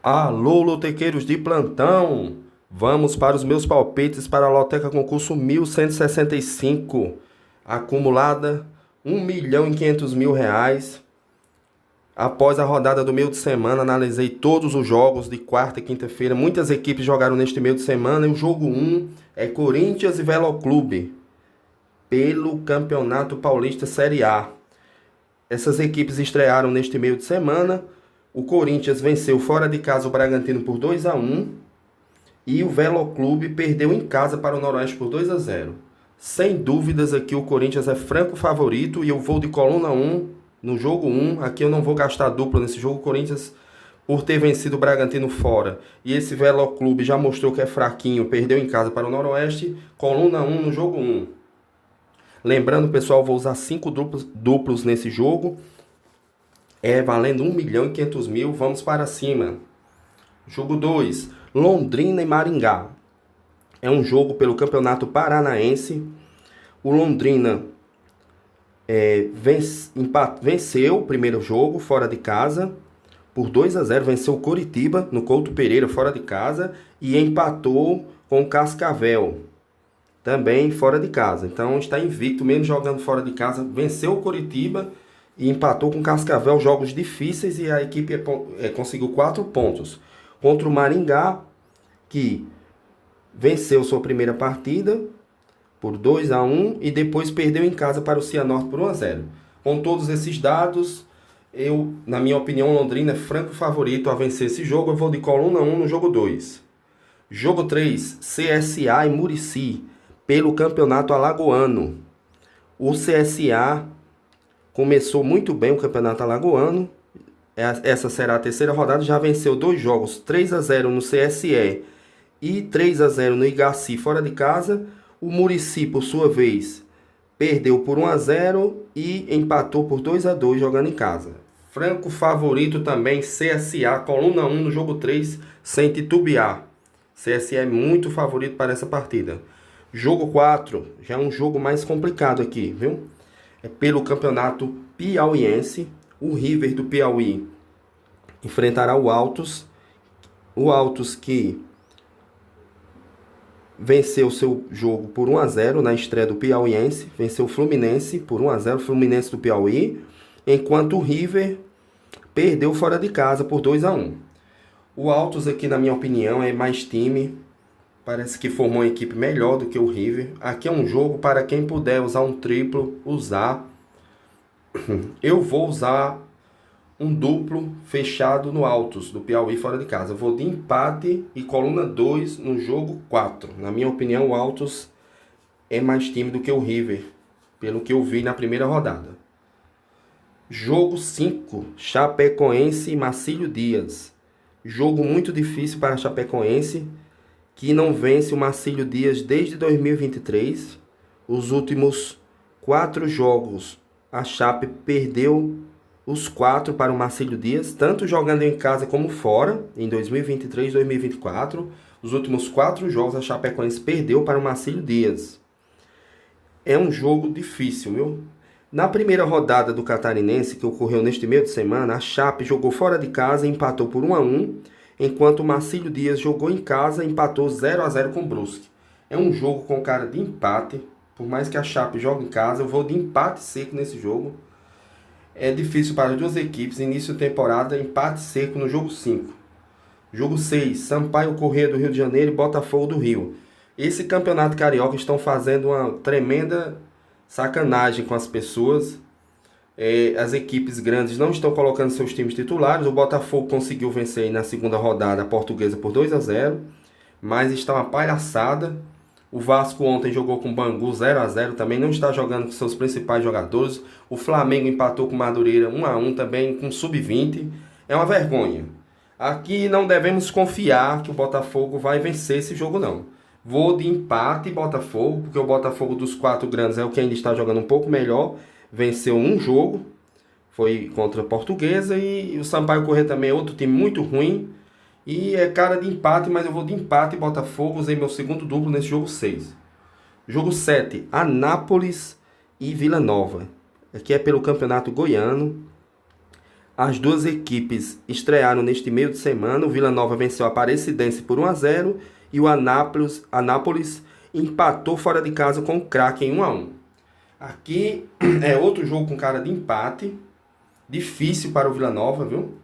Alô, lotequeiros de plantão! Vamos para os meus palpites para a Loteca Concurso 1165. Acumulada R$ 1.500.000. Após a rodada do meio de semana, analisei todos os jogos de quarta e quinta-feira. Muitas equipes jogaram neste meio de semana. E o jogo 1 é Corinthians e Veloclube, pelo Campeonato Paulista Série A. Essas equipes estrearam neste meio de semana. O Corinthians venceu fora de casa o Bragantino por 2-1 e o Veloclube perdeu em casa para o Noroeste por 2-0. Sem dúvidas aqui o Corinthians é franco favorito e eu vou de coluna 1 no jogo 1. Aqui eu não vou gastar dupla nesse jogo. O Corinthians, por ter vencido o Bragantino fora, e esse Veloclube já mostrou que é fraquinho, perdeu em casa para o Noroeste. Coluna 1 no jogo 1. Lembrando, pessoal, vou usar 5 duplos nesse jogo. Valendo R$ 1.500.000. Vamos para cima. Jogo 2. Londrina e Maringá. É um jogo pelo Campeonato Paranaense. O Londrina venceu o primeiro jogo fora de casa por 2-0. Venceu o Coritiba no Couto Pereira fora de casa. E empatou com o Cascavel também fora de casa. Então está invicto, mesmo jogando fora de casa. Venceu o Coritiba e empatou com o Cascavel, jogos difíceis, e a equipe conseguiu 4 pontos. Contra o Maringá, que venceu sua primeira partida por 2-1 e depois perdeu em casa para o Cianorte por 1-0. Com todos esses dados, na minha opinião, Londrina é franco favorito a vencer esse jogo. Eu vou de coluna 1 no jogo 2. Jogo 3, CSA e Murici, pelo Campeonato Alagoano. O CSA começou muito bem o Campeonato Alagoano. Essa será a terceira rodada. Já venceu 2 jogos, 3-0 no CSE e 3-0 no Igaci fora de casa. O Murici, por sua vez, perdeu por 1-0 e empatou por 2-2 jogando em casa. Franco favorito também, CSA, coluna 1 no jogo 3, sem titubear. CSA é muito favorito para essa partida. Jogo 4, já é um jogo mais complicado aqui, viu? É pelo Campeonato Piauiense. O River do Piauí enfrentará o Altos. O Altos, que venceu seu jogo por 1-0 na estreia do Piauiense. Venceu o Fluminense por 1-0, Fluminense do Piauí. Enquanto o River perdeu fora de casa por 2-1. O Altos aqui, na minha opinião, é mais time. Parece que formou uma equipe melhor do que o River. Aqui é um jogo para quem puder usar um triplo, usar. Eu vou usar um duplo fechado no Altos, do Piauí fora de casa. Eu vou de empate e coluna 2 no jogo 4. Na minha opinião, o Altos é mais time do que o River, pelo que eu vi na primeira rodada. Jogo 5, Chapecoense e Marcílio Dias. Jogo muito difícil para a Chapecoense, que não vence o Marcílio Dias desde 2023. Os últimos 4 jogos, a Chape perdeu os 4 para o Marcílio Dias, tanto jogando em casa como fora, em 2023 e 2024. Os últimos 4 jogos, a Chapecoense perdeu para o Marcílio Dias. É um jogo difícil, viu? Na primeira rodada do Catarinense, que ocorreu neste meio de semana, a Chape jogou fora de casa e empatou por 1-1. Enquanto o Marcílio Dias jogou em casa e empatou 0-0 com o Brusque. É um jogo com cara de empate. Por mais que a Chape jogue em casa, eu vou de empate seco nesse jogo. É difícil para as duas equipes. Início de temporada, empate seco no jogo 5. Jogo 6, Sampaio Corrêa do Rio de Janeiro e Botafogo do Rio. Esse campeonato carioca estão fazendo uma tremenda sacanagem com as pessoas. As equipes grandes não estão colocando seus times titulares. O Botafogo conseguiu vencer na segunda rodada a Portuguesa por 2-0, mas está uma palhaçada. O Vasco ontem jogou com o Bangu 0-0, também não está jogando com seus principais jogadores. O Flamengo empatou com o Madureira 1-1 também com sub-20. É uma vergonha. Aqui não devemos confiar que o Botafogo vai vencer esse jogo, não. Vou de empate Botafogo, porque o Botafogo dos 4 grandes é o que ainda está jogando um pouco melhor. Venceu um jogo, foi contra a Portuguesa, e o Sampaio Corrêa também é outro time muito ruim. E é cara de empate, mas eu vou de empate Botafogo. Usei meu segundo duplo nesse jogo 6. Jogo 7, Anápolis e Vila Nova. Aqui é pelo Campeonato Goiano. As duas equipes estrearam neste meio de semana. O Vila Nova venceu a Aparecidense por 1-0 e o Anápolis empatou fora de casa com o Crack em 1-1. Aqui é outro jogo com cara de empate. Difícil para o Vila Nova, viu?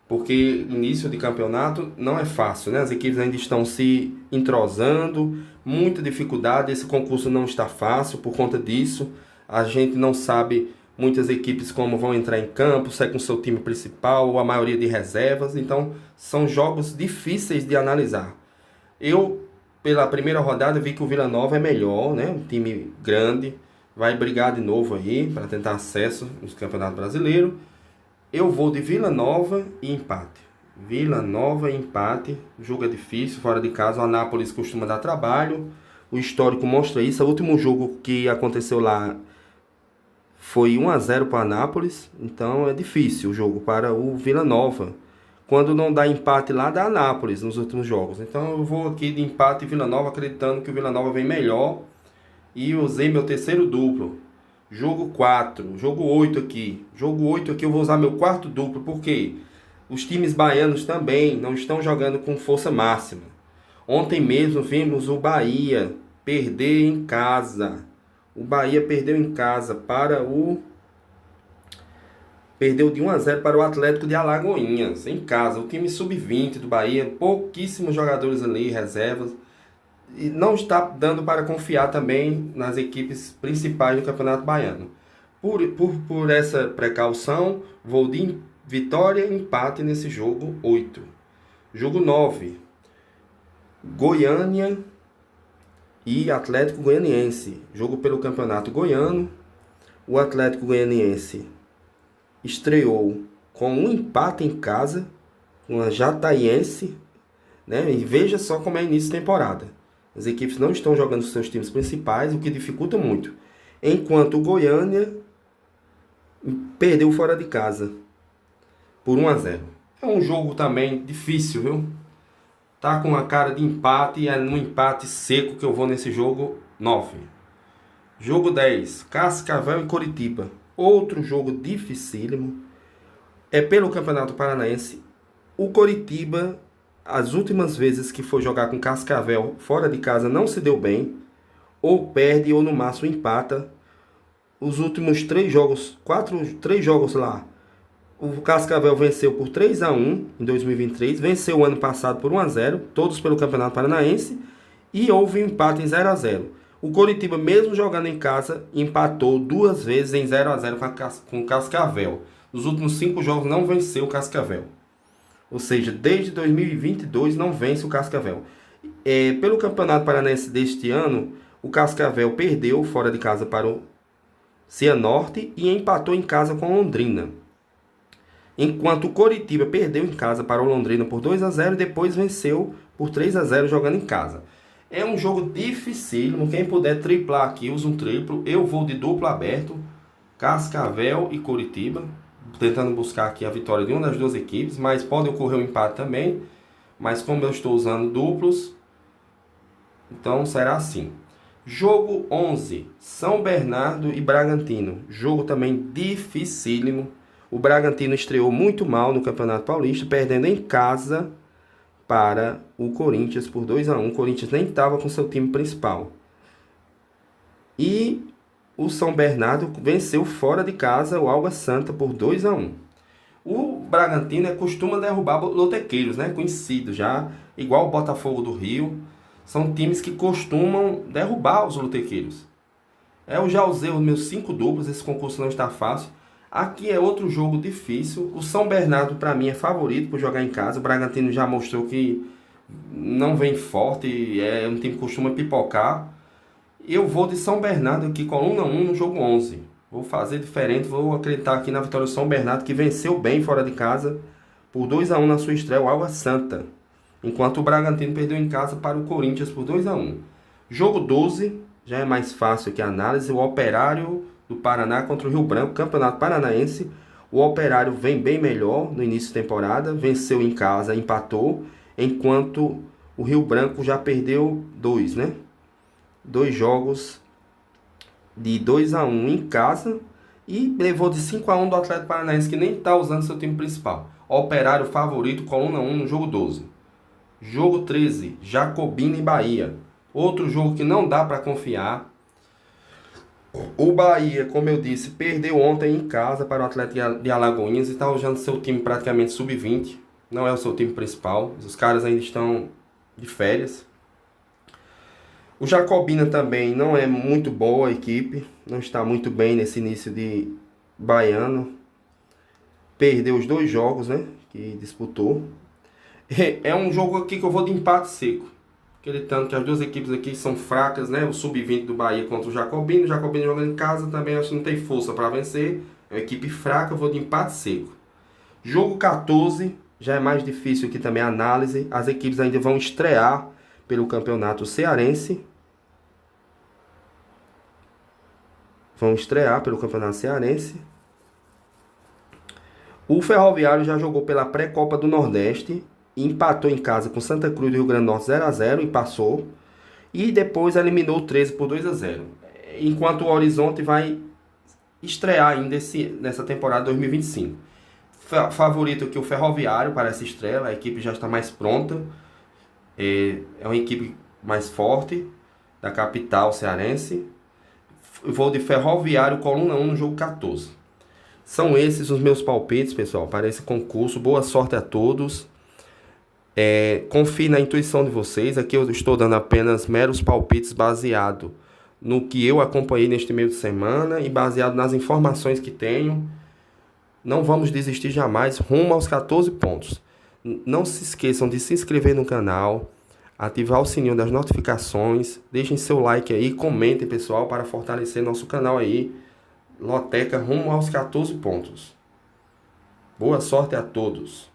Porque início de campeonato não é fácil, né? As equipes ainda estão se entrosando, muita dificuldade. Esse concurso não está fácil por conta disso. A gente não sabe muitas equipes como vão entrar em campo, se é com seu time principal ou a maioria de reservas. Então, são jogos difíceis de analisar. Eu, pela primeira rodada, vi que o Vila Nova é melhor, né? Um time grande, vai brigar de novo aí para tentar acesso no Campeonato Brasileiro. Eu vou de Vila Nova e empate. Vila Nova e empate. O jogo é difícil, fora de casa. O Anápolis costuma dar trabalho. O histórico mostra isso. O último jogo que aconteceu lá foi 1-0 para o Anápolis. Então é difícil o jogo para o Vila Nova. Quando não dá empate lá, dá Anápolis nos últimos jogos. Então eu vou aqui de empate Vila Nova, acreditando que o Vila Nova vem melhor. E usei meu terceiro duplo. Jogo 4, jogo 8 aqui. Jogo 8 aqui eu vou usar meu quarto duplo, porque os times baianos também não estão jogando com força máxima. Ontem mesmo vimos o Bahia perder em casa. O Bahia perdeu em casa perdeu de 1-0 para o Atlético de Alagoinhas, em casa. O time sub-20 do Bahia, pouquíssimos jogadores ali, reservas. E não está dando para confiar também nas equipes principais do Campeonato Baiano. Por essa precaução, vou de vitória e empate nesse jogo 8. Jogo 9. Goiânia e Atlético Goianiense. Jogo pelo Campeonato Goiano. O Atlético Goianiense estreou com um empate em casa, com a Jataiense, né? E veja só como é início de temporada. As equipes não estão jogando os seus times principais, o que dificulta muito. Enquanto o Goiânia perdeu fora de casa por 1-0. É um jogo também difícil, viu? Tá com a cara de empate e é no empate seco que eu vou nesse jogo 9. Jogo 10, Cascavel e Coritiba. Outro jogo dificílimo. É pelo Campeonato Paranaense. O Coritiba, as últimas vezes que foi jogar com Cascavel fora de casa, não se deu bem. Ou perde ou no máximo empata. Os últimos 3 jogos, 3 jogos lá, o Cascavel venceu por 3-1 em 2023. Venceu o ano passado por 1-0, todos pelo Campeonato Paranaense. E houve um empate em 0-0. O Coritiba, mesmo jogando em casa, empatou 2 vezes em 0-0 com o Cascavel. Nos últimos 5 jogos não venceu o Cascavel. Ou seja, desde 2022 não vence o Cascavel. Pelo Campeonato Paranaense deste ano, o Cascavel perdeu fora de casa para o Cianorte e empatou em casa com Londrina. Enquanto o Coritiba perdeu em casa para o Londrina por 2-0 e depois venceu por 3-0 jogando em casa. É um jogo dificílimo. Quem puder triplar aqui, usa um triplo. Eu vou de duplo aberto, Cascavel e Coritiba, tentando buscar aqui a vitória de uma das duas equipes, mas pode ocorrer um empate também. Mas como eu estou usando duplos, então será assim. Jogo 11, São Bernardo e Bragantino. Jogo também dificílimo. O Bragantino estreou muito mal no Campeonato Paulista, perdendo em casa para o Corinthians por 2-1. O Corinthians nem estava com seu time principal. E o São Bernardo venceu fora de casa o Água Santa por 2-1. O Bragantino costuma derrubar lotequeiros, né? Conhecido já, igual o Botafogo do Rio. São times que costumam derrubar os lotequeiros. Eu já usei os meus 5 duplos, esse concurso não está fácil. Aqui é outro jogo difícil. O São Bernardo, para mim, é favorito por jogar em casa. O Bragantino já mostrou que não vem forte, é um time que costuma pipocar. Eu vou de São Bernardo aqui, coluna 1 no jogo 11. Vou fazer diferente, vou acreditar aqui na vitória do São Bernardo, que venceu bem fora de casa por 2-1 na sua estreia, o Água Santa. Enquanto o Bragantino perdeu em casa para o Corinthians por 2-1. Jogo 12, já é mais fácil aqui a análise. O Operário do Paraná contra o Rio Branco, Campeonato Paranaense. O Operário vem bem melhor no início de temporada, venceu em casa, empatou, enquanto o Rio Branco já perdeu 2, né? 2 jogos de 2-1 em casa E levou de 5-1 do Atlético Paranaense, que nem está usando seu time principal. Operário favorito, coluna 1 no jogo 12. Jogo 13, Jacobina e Bahia. Outro jogo que não dá para confiar. O Bahia, como eu disse, perdeu ontem em casa para o Atlético de Alagoinhas e está usando seu time praticamente sub-20. Não é o seu time principal. Os caras ainda estão de férias. O Jacobina também não é muito boa a equipe. Não está muito bem nesse início de baiano. Perdeu os 2 jogos, né, que disputou. É um jogo aqui que eu vou de empate seco. Aquele tanto que as duas equipes aqui são fracas, né? O sub-20 do Bahia contra o Jacobina. O Jacobina jogando em casa também, acho que não tem força para vencer. É uma equipe fraca, eu vou de empate seco. Jogo 14, já é mais difícil aqui também a análise. As equipes ainda vão estrear pelo campeonato cearense. Vão estrear pelo campeonato cearense. O Ferroviário já jogou pela pré-copa do Nordeste. Empatou em casa com Santa Cruz do Rio Grande do Norte 0-0 e passou. E depois eliminou o 13 por 2-0. Enquanto o Horizonte vai estrear ainda nessa temporada 2025. Favorito aqui o Ferroviário para essa estreia. A equipe já está mais pronta. É uma equipe mais forte da capital cearense. Vou de Ferroviário, coluna 1 no jogo 14. São esses os meus palpites, pessoal, para esse concurso. Boa sorte a todos. Confie na intuição de vocês. Aqui eu estou dando apenas meros palpites baseado no que eu acompanhei neste meio de semana e baseado nas informações que tenho. Não vamos desistir jamais, rumo aos 14 pontos. Não se esqueçam de se inscrever no canal, ativar o sininho das notificações, deixem seu like aí, comentem, pessoal, para fortalecer nosso canal aí. Loteca rumo aos 14 pontos. Boa sorte a todos.